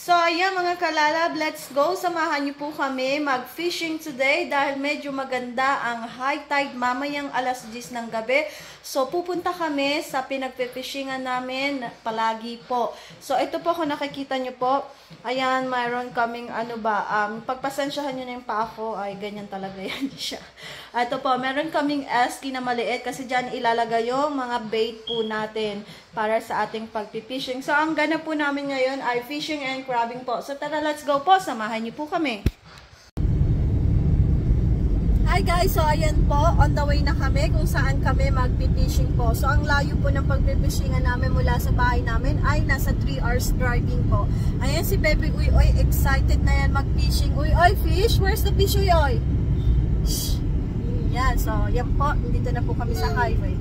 So, ayan mga kalalab, let's go. Samahan niyo po kami mag-fishing today dahil medyo maganda ang high tide mamayang alas 10 ng gabi. So, pupunta kami sa pinagpipishingan namin palagi po. So, ito po kung nakikita niyo po. Ayan, mayroon kaming pagpasensyahan niyo na yung pa ako. Ay, ganyan talaga yan siya. Ito po, meron kaming esky na maliit kasi dyan ilalagay yung mga bait po natin para sa ating pagpipishing. So, ang ganap po namin ngayon ay fishing and crabbing po. So, tara, let's go po. Samahan niyo po kami. Hi guys! So, ayan po. On the way na kami kung saan kami magpipishing po. So, ang layo po ng pagpipishing namin mula sa bahay namin ay nasa 3 hours driving po. Ayan si Baby Uy Uy. Excited na yan mag-fishing. Uy Uy, fish! Where's the fish, Uy Uy? Shh! Yan. So, yan po. Dito na po kami sa highway.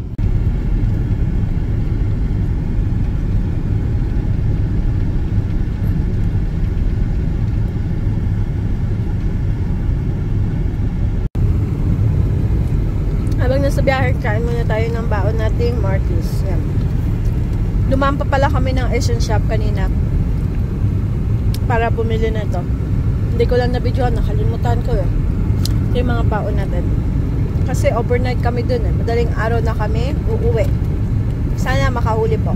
Habang nasa biyahe, kain muna tayo ng baon nating Martis. Yan. Dumaan pa pala kami ng Asian shop kanina para bumili na ito. Hindi ko lang na-videoan, nakalimutan ko eh. Ito yung mga baon natin. Kasi overnight kami dun eh. Madaling araw na kami uuwi. Sana makahuli po.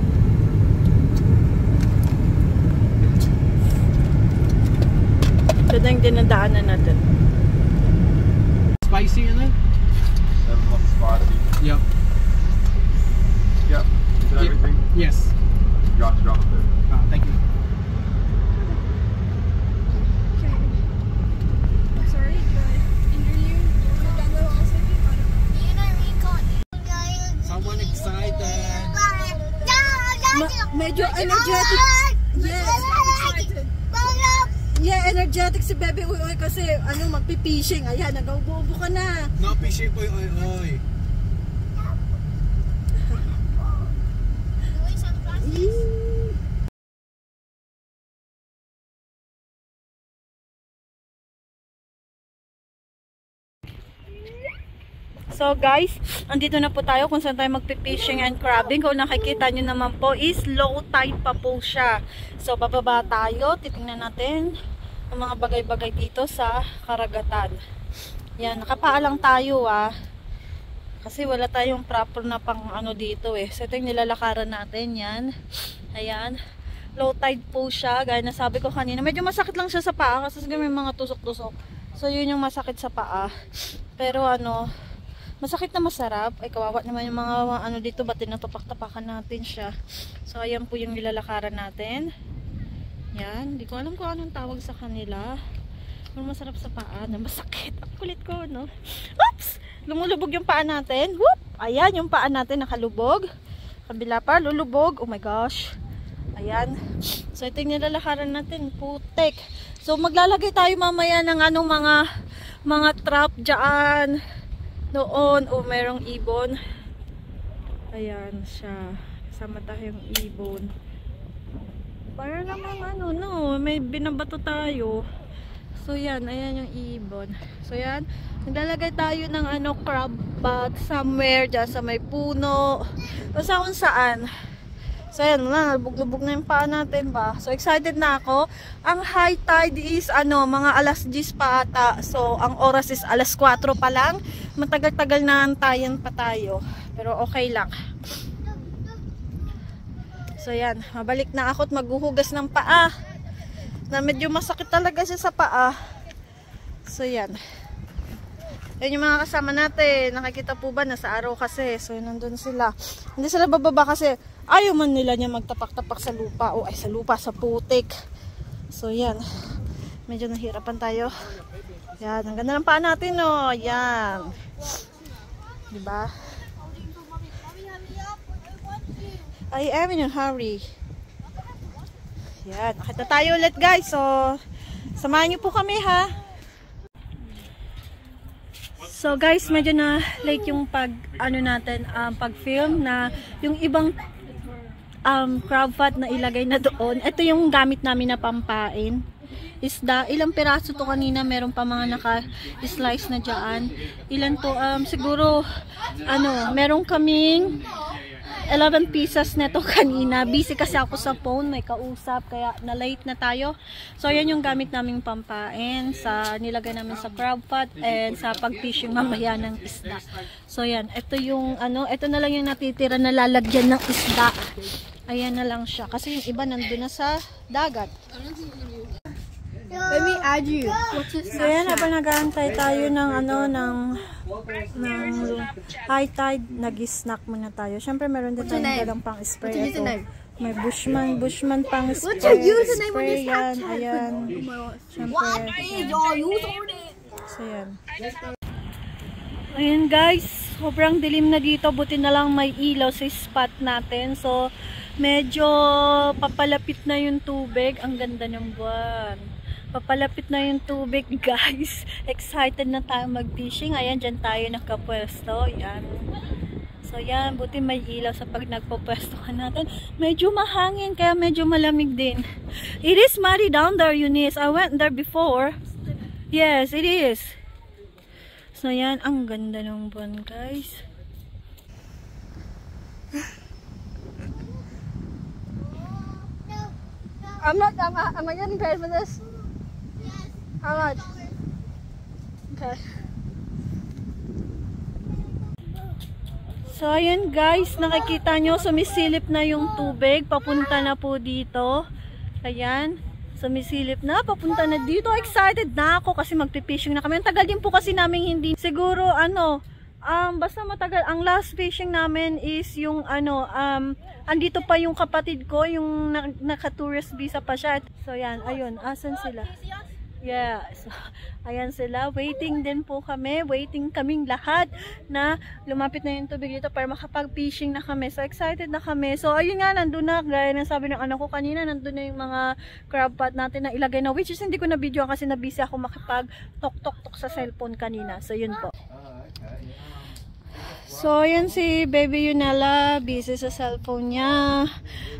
Ito na yung dinadaanan natin. Spicy in it? Spicy. Yep. Yep. Is that everything? Yes. Drop it. Thank you. Sorry, Someone excited. medyo energetic. Yes, excited. Yeah, energetic si Bebe Uy Uy kasi magpipishing. Ayan, nag-ubo-ubo ka na. No fishing po yung oy. So guys, andito na po tayo kung saan tayo magpipishing and crabbing. Kung nakikita nyo naman po is low tide pa po siya. So bababa tayo, titingnan natin ang mga bagay-bagay dito sa karagatan. Yan, nakapaalang tayo kasi wala tayong proper na pang dito eh. So ito yung nilalakaran natin, yan. Ayan, low tide po siya. Gaya na sabi ko kanina, medyo masakit lang siya sa paa kasi may mga tusok-tusok. So yun yung masakit sa paa. Pero masakit na masarap. Ay, kawawa naman yung mga dito, ba't tinatapak-tapakan natin siya. So, ayan po yung nilalakaran natin. Yan. Hindi ko alam kung anong tawag sa kanila. Pero masarap sa paa. Masakit. Ang kulit ko, no? Oops! Lumulubog yung paa natin. Whoop! Ayan, yung paa natin nakalubog. Kabila pa, lulubog. Oh my gosh. Ayan. So, ito yung nilalakaran natin. Putek. So, maglalagay tayo mamaya ng mga trap dyan. Noon, merong ibon. Ayan siya. Kasama tayong ibon. Para namang may binabato tayo. So yan, ayan yung ibon. So yan, naglalagay tayo ng crab pot somewhere dyan sa may puno. O sa kung saan. So ayan na, lubog-lubog na yung paa natin ba. So excited na ako. Ang high tide is mga alas 10 pa ata. So ang oras is alas 4 pa lang. Matagal-tagal na antayan pa tayo. Pero okay lang. So yan, mabalik na ako at maghuhugas ng paa. Na medyo masakit talaga siya sa paa. So yan. Yan yung mga kasama natin. Nakikita po ba? Nasa araw kasi. So nandun sila. Hindi sila bababa kasi ayaw man nila niya magtapak-tapak sa lupa. O ay sa lupa, sa putik. So yan. Medyo nahirapan tayo. Yan. Ang ganda ng paa natin, no. Yan. Diba? I am in a hurry. Yan. Nakita tayo ulit, guys. So samahan niyo po kami, ha. So guys, medyo na late yung pag-film na yung ibang crab pot na ilagay na doon. Ito yung gamit namin na pampain. Isda, ilang piraso to kanina, meron pa mga naka-slice na dyan. Ilan to, siguro, meron kaming 11 pieces neto kanina. Busy kasi ako sa phone, may kausap, kaya na-late na tayo. So, yan yung gamit naming pampain, sa nilagay namin sa crab pot, and sa pag-fishing mamaya ng isda. So, yan. Ito yung, ito na lang yung natitira na lalagyan ng isda. Ayan na lang siya. Kasi yung iba nandun na sa dagat. Let me add you. So yan, habang nag-aantay tayo ng high tide, nag-snack muna tayo. Siyempre meron din tayong dalang pang spray. Ito, may bushman pang spray. What's your username on this yan, Snapchat? ayan. Siyempre. So yan. Ayan guys, sobrang dilim na dito. Buti na lang may ilaw sa spot natin. So, medyo papalapit na yung tubig. Ang ganda ng buwan. Papalapit na yung tubig, guys. Excited na tayo mag-fishing. Ayan, dyan tayo nakapwesto. Yan. So, yan. Buti may ilaw sa pag nagpapwesto ka natin. Medyo mahangin, kaya medyo malamig din. It is muddy down there, Eunice. I went there before. Yes, it is. So, yan. Ang ganda ng buwan, guys. Am I getting paid for this? How much? Okay. So, ayan guys, nakikita nyo, sumisilip na yung tubig, papunta na po dito. Ayan, sumisilip na, papunta na dito. Excited na ako kasi magpipishing na kami. Ang tagal din po kasi namin hindi, siguro basta matagal. Ang last fishing namin is yung andito pa yung kapatid ko, yung naka-tourist visa pa siya. So, yan, ayun, asan sila? Yeah, so, ayan sila, waiting din po kami, waiting kaming lahat na lumapit na yung tubig dito para makapag-fishing na kami. So, excited na kami. So, ayun nga, nandun na, gaya ng sabi ng anak ko kanina, nandun na yung mga crab pot natin na ilagay na, which is hindi ko na video kasi na-busy ako makipag-tok-tok-tok sa cellphone kanina. So, yun po. So, ayan si Baby Yunela, busy sa cellphone niya.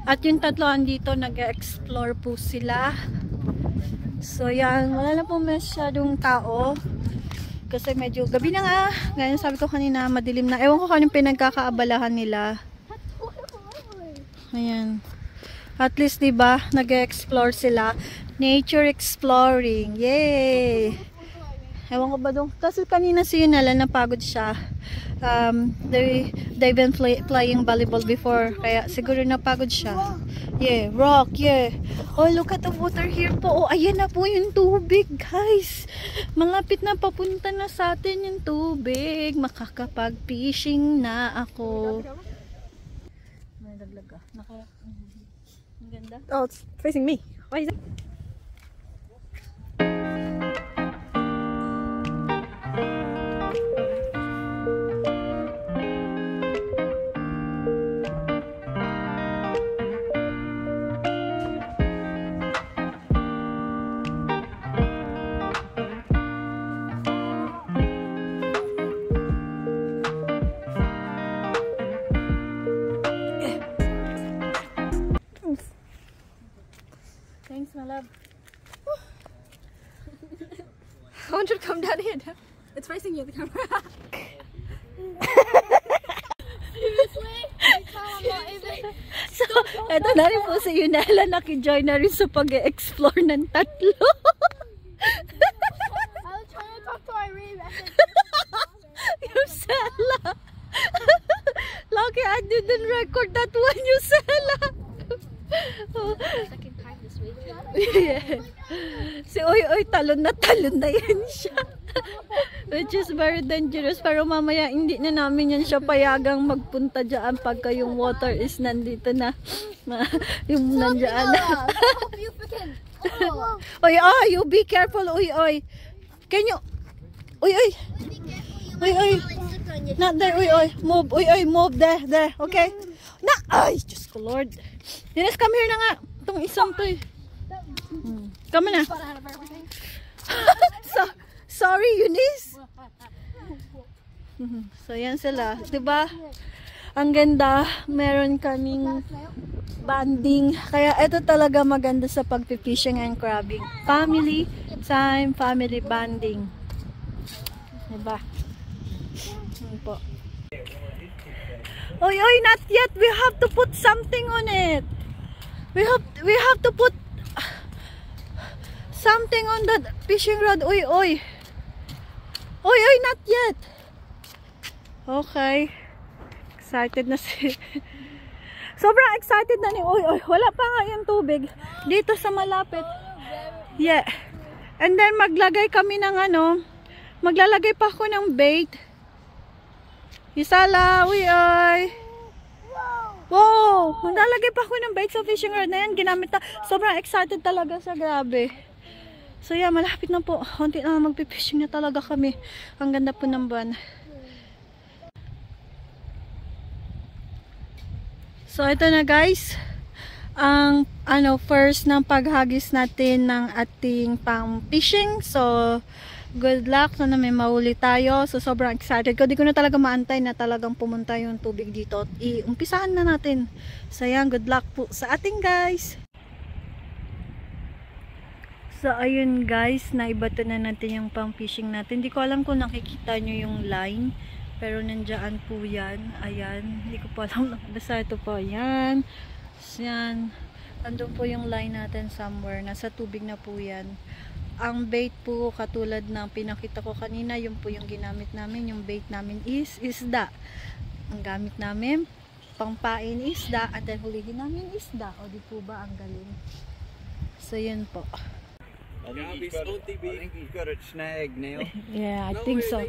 At yung tatlo andito, nag-explore po sila. So, yan. Wala na po masyadong tao. Kasi medyo gabi na nga. Ganyan sabi ko kanina, madilim na. Ewan ko kanong pinagkakaabalahan nila. Ayan. At least, diba, nag-explore sila. Nature exploring. Yay! Ewan ko ba doon? Kasi kanina si Yunela, napagod siya. They've been playing volleyball before. Kaya siguro napagod siya. Yeah, rock, yeah. Oh, look at the water here po. Oh, ayan na po yung tubig, guys. Malapit na, papunta na sa atin yung tubig. Makakapag-fishing na ako. May daglag ka. Ang ganda. Oh, it's facing me. Why is it? Thanks, my love. I want you to come down here. It's facing you, the camera. So, eto na rin po si Yunela, nakijoin na rin sa pag-explore ng tatlo. I was trying to talk to Irene. Yusela! Lucky I didn't record that one, Yusela! Second time this week. Yeah. Si Oy talon na yan siya. Which is very dangerous. Pero mamaya hindi na namin yan siya payagang magpunta dyan pagka yung water is nandito na. Yung nandyan. Oy, you be careful, Oy. Can you... Oy. Not there, Oy. Move, Oy, move. There, okay? Ay, Diyos ko, Lord. Eunice, come here na nga. Itong isang to eh. Come na. Sorry, Eunice. So, yan sila. Diba? Ang ganda. Meron kaming banding. Kaya ito talaga maganda sa pag-fishing and crabbing. Family time, family banding. Diba? Yan po. Oy, oy, not yet. We have to put something on it. We have to put something on that fishing rod. Oy, oy. Oy, oy, not yet. Okay. Excited na si sobrang excited na ni Oy, oy. Wala pa nga yung tubig dito sa malapit. Yeah. And then maglagay kami ng maglalagay pa ako ng bait. Isala, uy, oy. Wow! Maglalagay pa ako ng bait sa fishing rod na yan. Ginamit na. Sobrang excited talaga sa grabe. So yeah, malapit na po. Konti na magpipishing na talaga kami. Ang ganda po ng buwan. So ito na guys. Ang first ng paghagis natin ng ating pang fishing. So good luck. Sana may mahuli tayo. So sobrang excited ko. Di ko na talaga maantay na talagang pumunta yung tubig dito. Umpisahan na natin. So yan, good luck po sa ating guys. So ayun guys, naibato na natin yung pang fishing natin. Hindi ko alam kung nakikita nyo yung line, pero nandiyan po yan. Ayan, hindi ko po alam. Basta ito po, yan. Yan, andun po yung line natin somewhere. Nasa tubig na po yan. Ang bait po, katulad ng pinakita ko kanina, yun po yung ginamit namin. Yung bait namin is isda. Ang gamit namin, pangpain isda, at then hulihin namin isda. O di po ba, ang galing. So yun po. I think he's got it snagged now. Yeah, I think so.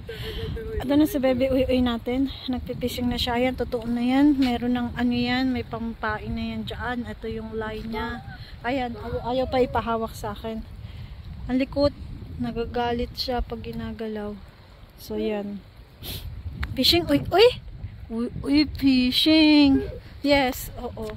Ito na si baby uy natin. Nagpipishing na siya. Yan, totoo na yan. Meron ng yan. May pampain na yan dyan. Ito yung line niya. Ayan, ayaw pa ipahawak sa akin. Ang likot. Nagagalit siya pag ginagalaw. So, yan. Fishing. Uy, uy! Uy, uy, fishing. Yes, oo.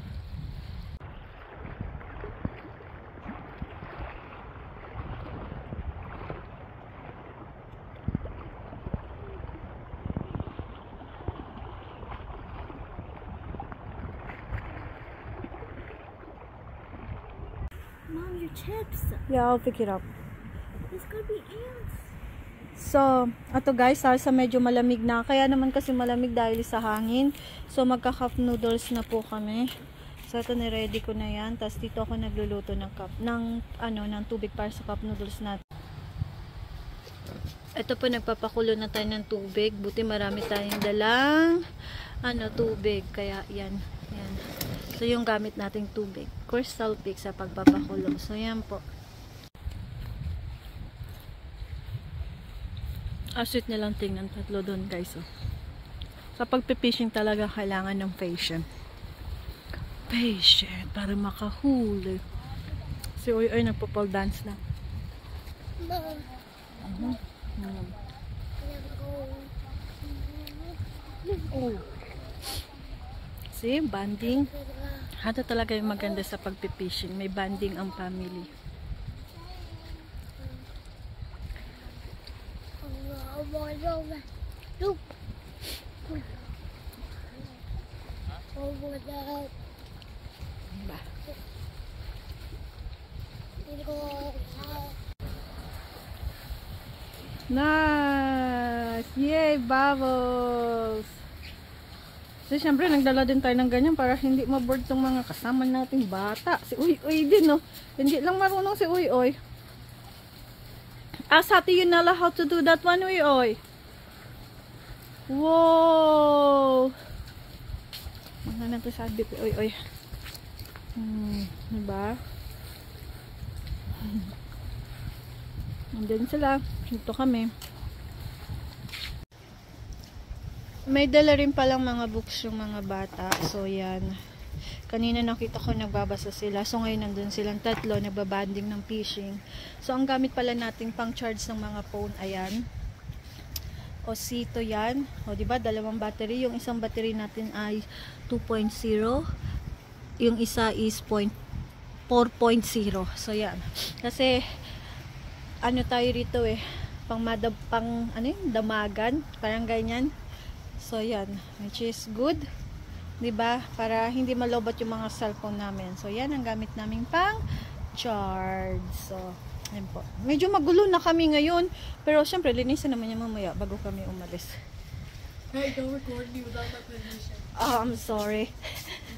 Mom, your chips. Yeah, I'll pick it up. There's gonna be ants. So, ato guys, sa medyo malamig na. Kaya naman kasi malamig dahil sa hangin. So, magka-cup noodles na po kami. So, ito ni-ready ko na yan. Tapos dito ako nagluluto ng ng tubig para sa cup noodles natin. Ito po, nagpapakulo na tayo ng tubig. Buti marami tayong dalang tubig. Kaya yan. Yan. So, yung gamit nating tubig. Crystal Peak sa pagpapakulo. So, yan po. Sweet nilang tingnan. Tatlo doon, guys. Oh. Sa pagpipishing talaga kailangan ng patient. Patient para makahuli. Si Uy nagpo-pole dance lang. Oh. See, banding. Hata talaga yung maganda sa pagpipishing. May banding ang family. Nice! Yay! Bubbles! So, syempre, nagdala din tayo ng ganyan para hindi maboard tong mga kasama nating bata. Si Uy din, no? Hindi lang marunong si Uy. Ask Hati Yunala how to do that one, Uy. Wow! Mga na to sa adip, Uy. Diba? Nandun sila. Dito kami. May dala rin palang mga books yung mga bata. So, yan. Kanina nakita ko nagbabasa sila. So, ngayon nandun silang tatlo. Nagbabanding ng fishing. So, ang gamit pala natin pang charge ng mga phone. Ayan. Osito yan. O, diba? Dalawang battery. Yung isang battery natin ay 2.0. Yung isa is 4.0. So, yan. Kasi, tayo rito damagan. Parang ganyan. So, yan. Which is good. Diba? Para hindi malobat yung mga cellphone namin. So, yan ang gamit namin pang charge. So, yan po. Medyo magulo na kami ngayon. Pero, syempre, linisan naman yung mamaya bago kami umalis. Hey, don't record me without my permission. Oh, I'm sorry.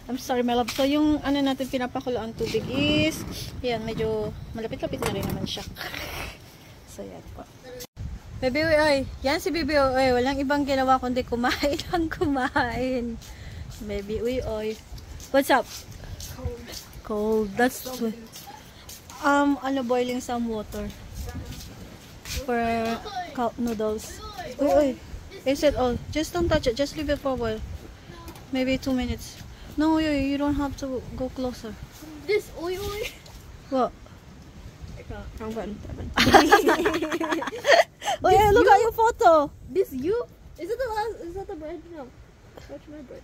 I'm sorry, my love. So, yung ano natin pinapakulo ang tubig is, yan, medyo malapit-lapit na rin naman siya. So, yan po. Baby Uy, oy. Yan si Baby Uy, oy. Walang ibang ginawa kundi kumain ang kumain. Baby Uy, oy. What's up? Cold. That's boiling some water for noodles. Uy, oy. Is it all? Just don't touch it. Just leave it for a while. Maybe 2 minutes. No, you don't have to go closer. This oil. What? I'm going. Oh yeah, look at your photo. This you? Is it the last? Is that the bread? No. Touch my bread.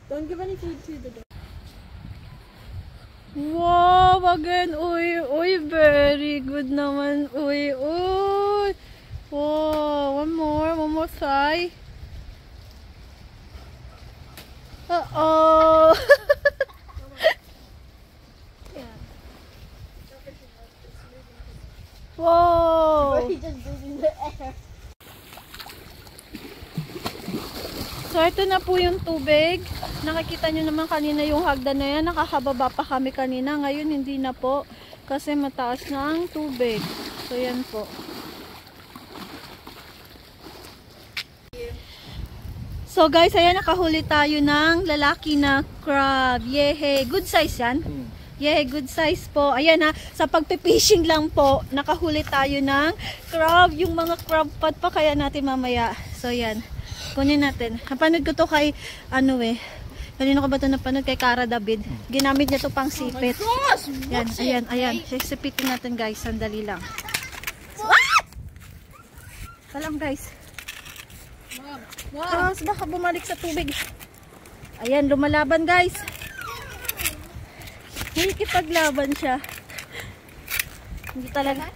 Don't give any food to the dog. Wow, again. Uy, very good naman. Uy. Wow, one more thigh. Uh-oh. Wow. He just breathing the air. So, ito na po yung tubig. Nakikita nyo naman kanina yung hagdan na yan. Nakakababa pa kami kanina. Ngayon, hindi na po. Kasi mataas na ang tubig. So, yan po. So, guys, ayan, nakahuli tayo ng lalaki na crab. Yehey! Good size yan? Yehey, good size po. Ayan ha, sa pagpipishing lang po, nakahuli tayo ng crab. Yung mga crab pot pa kaya natin mamaya. So, yan. Kunin natin. Napanood ko to kay, kanino ko ba ito napanood? Kay Cara David. Ginamit niya to pang sipit. Yan, ayan. Sipitin natin guys. Sandali lang. What? Kalang guys. Tapos baka bumalik sa tubig. Ayan, lumalaban guys. Nakikipaglaban siya. Hindi talaga.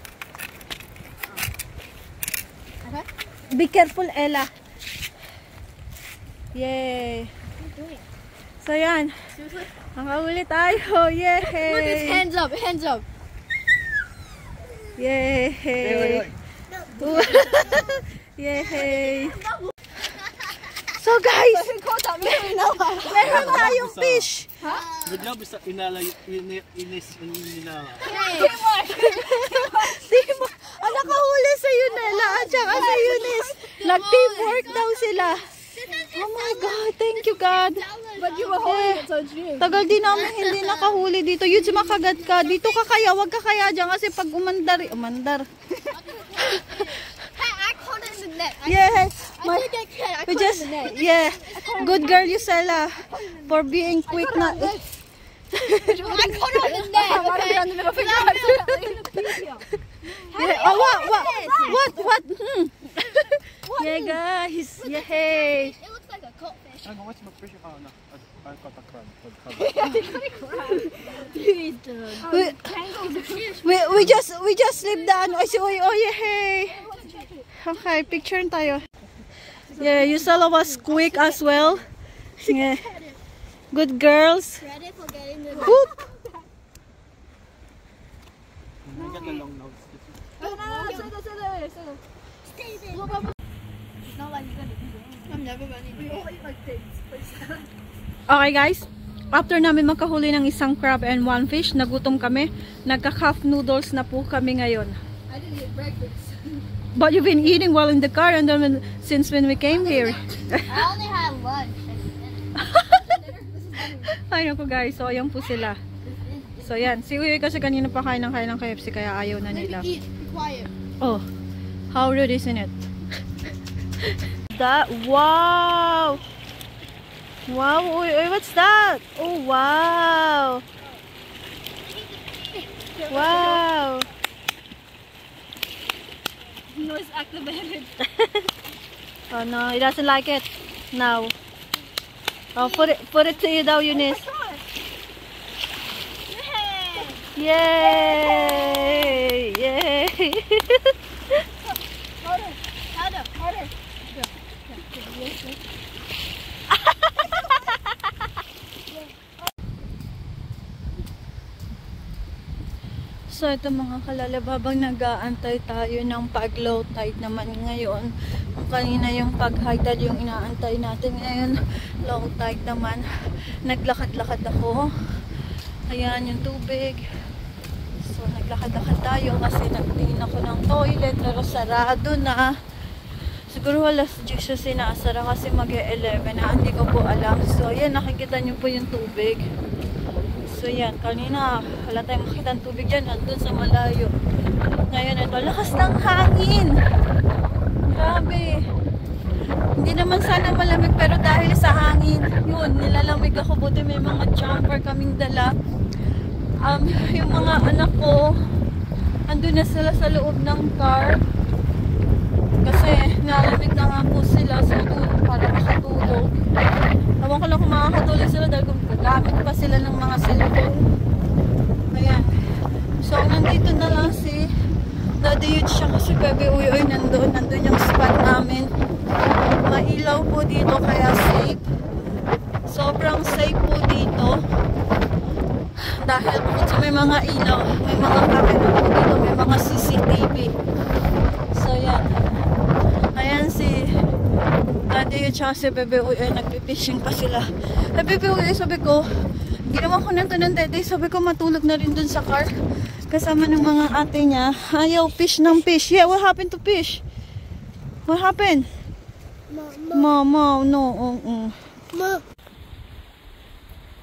Be careful, Ella. Yay. So yan. Nakahuli tayo. Yay. Look, his hands up. Hands up. Yay. Yay. So guys, meron tayong fish. Good job sa inis. Teamwork. Nakahuli sa Yunela at saka sa Eunice. Nag-teamwork daw sila. Oh my God, thank you God. But you were holding it, so it's you. Tagal din namin hindi nakahuli dito. Yun, makagat ka. Dito ka kaya, wag ka kaya dyan kasi pag umandar. I caught it in the net. Yeah. I think I can. I We caught just, it in the net. yeah. Good girl, Yusela. For being quick na. I caught it in the net. Okay. Yeah. Oh, what? Yeah, guys. Yay. It looks like a codfish. Ano, what's my fish? Oh, no. I caught a crab. We just leave the ano. Yay. Okay, picture tayo. Yeah, Yusela was quick as well. Yeah. Good girls. Ready for getting the Whoop. I got the long nose. Stay there. It's not like you're gonna eat it. I'm never gonna eat it. We all eat like pigs. Okay guys, after namin makahuli ng isang crab and one fish, nagutom kami. Nagka-cup noodles na po kami ngayon. I didn't eat breakfast. But you've been eating while in the car and then since when we came here. I only had lunch. Ay naku guys, so ayan po sila. So yan, si Uy kasi kanina pa kain ng KFC kaya ayaw na nila. Eat. Be quiet. Oh, how rude isn't it? That, wow! Wow, Uy, what's that? Oh, wow! Wow! Noise activated. Oh no, he doesn't like it. Now. Oh, put it to you daw, Eunice. Yay! Yay! Harder. So ito mga kalalababang nag-aantay tayo ng pag-low tide naman ngayon. Kanina yung pag-high tide yung inaantay natin. Ngayon, low tide naman. Naglakad-lakad ako. Ayan yung tubig. So, naglakad-lakad tayo kasi nagtingin ako ng toilet pero sarado na. Siguro alas 10 siya sinasara kasi mag-11 na. Hindi ko po alam. So, ayan, nakikita niyo po yung tubig. So, yan. Kanina, wala tayong makita ng tubig dyan. Nandun sa malayo. Ngayon, ito. Lakas ng hangin! Grabe. Hindi naman sana malamig pero dahil sa hangin, yun, nilalamig ako. Buti may mga jumper kaming dala. Yung mga anak ko, andun na sila sa loob ng car. Kasi nalamig na nga po sila sa tulog para makatulog. Ewan ko lang kung makakatulog sila dahil kung gagamit pa sila ng mga cellphone. Ayan. So, nandito na lang si Daddy Yude siya kasi Bebe Uyoy nandun yung spot namin. Mailaw po dito kaya safe. Sobrang safe po dito. Dahil bukod sa may mga ilaw, may mga camera po dito, may mga CCTV. So yan. Ayan si Daddy Yude siya si Bebe Uyoy, nagpipishing pa sila. Hey Bebe Uyoy, sabi ko, ginawa ko nito ng Daddy, sabi ko matulog na rin dun sa car. Kasama ng mga ate niya. Ayaw, fish ng fish. Yeah, what happened to fish? What happened? Mama, no. Ma.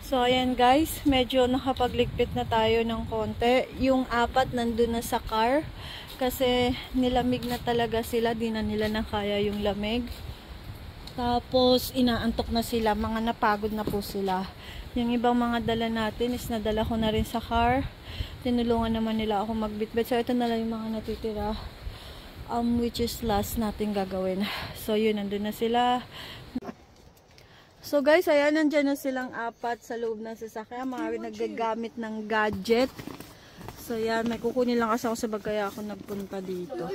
So, ayan guys. Medyo nakapagligpit na tayo ng konti. Yung 4 nandun na sa car. Kasi nilamig na talaga sila. Di na nila nakaya yung lamig. Tapos, inaantok na sila. Mga napagod na po sila. Yung ibang mga dala natin is nadala ko na rin sa car. Tinulungan naman nila ako magbitbit. So, ito na lang yung mga natitira. Which is last natin gagawin. So, yun. Nandun na sila. So, guys, ayan. Nandyan na silang 4 sa loob ng sasakyan. Mga nagagamit ng gadget. So, yan. May kukunin lang kasi ako sa bag kaya ako nagpunta dito.